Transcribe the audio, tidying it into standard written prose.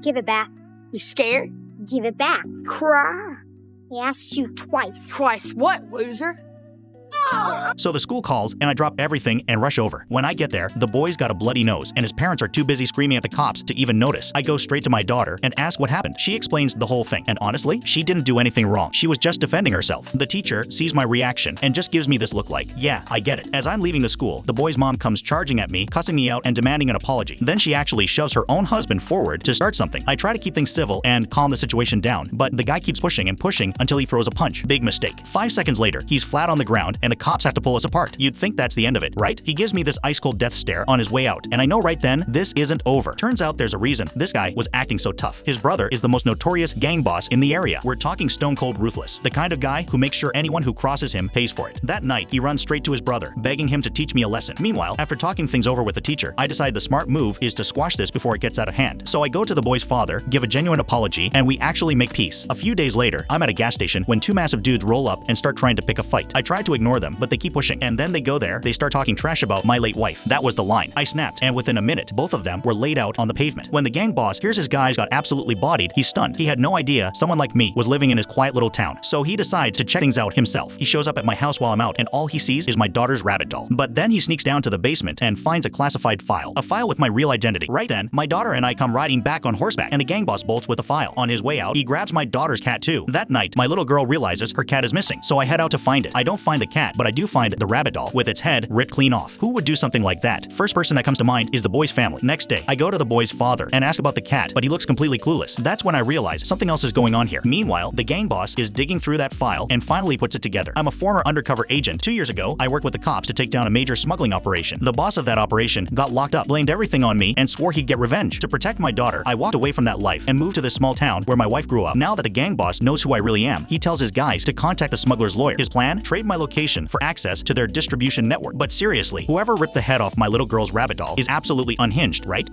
Give it back. You scared? Give it back. Cry. I asked you twice. Twice what, loser? So the school calls, and I drop everything and rush over. When I get there, the boy's got a bloody nose, and his parents are too busy screaming at the cops to even notice. I go straight to my daughter and ask what happened. She explains the whole thing, and honestly, she didn't do anything wrong. She was just defending herself. The teacher sees my reaction and just gives me this look like, yeah, I get it. As I'm leaving the school, the boy's mom comes charging at me, cussing me out and demanding an apology. Then she actually shoves her own husband forward to start something. I try to keep things civil and calm the situation down, but the guy keeps pushing and pushing until he throws a punch. Big mistake. 5 seconds later, he's flat on the ground and the cops have to pull us apart. You'd think that's the end of it, right? He gives me this ice-cold death stare on his way out, and I know right then this isn't over. Turns out there's a reason this guy was acting so tough. His brother is the most notorious gang boss in the area. We're talking stone-cold ruthless, the kind of guy who makes sure anyone who crosses him pays for it. That night, he runs straight to his brother, begging him to teach me a lesson. Meanwhile, after talking things over with the teacher, I decide the smart move is to squash this before it gets out of hand. So I go to the boy's father, give a genuine apology, and we actually make peace. A few days later, I'm at a gas station when two massive dudes roll up and start trying to pick a fight. I try to ignore them, but they keep pushing, and then they go there, they start talking trash about my late wife. That was the line. I snapped, and within a minute, both of them were laid out on the pavement. When the gang boss hears his guys got absolutely bodied, he's stunned. He had no idea someone like me was living in his quiet little town, so he decides to check things out himself. He shows up at my house while I'm out, and all he sees is my daughter's rabbit doll. But then he sneaks down to the basement and finds a classified file. A file with my real identity. Right then, my daughter and I come riding back on horseback, and the gang boss bolts with the file. On his way out, he grabs my daughter's cat too. That night, my little girl realizes her cat is missing, so I head out to find it. I don't find the cat, but I do find the rabbit doll with its head ripped clean off. Who would do something like that? First person that comes to mind is the boy's family. Next day, I go to the boy's father and ask about the cat, but he looks completely clueless. That's when I realize something else is going on here. Meanwhile, the gang boss is digging through that file and finally puts it together. I'm a former undercover agent. 2 years ago, I worked with the cops to take down a major smuggling operation. The boss of that operation got locked up, blamed everything on me, and swore he'd get revenge. To protect my daughter, I walked away from that life and moved to this small town where my wife grew up. Now that the gang boss knows who I really am, he tells his guys to contact the smuggler's lawyer. His plan? Trade my location for access to their distribution network. But seriously, whoever ripped the head off my little girl's rabbit doll is absolutely unhinged, right?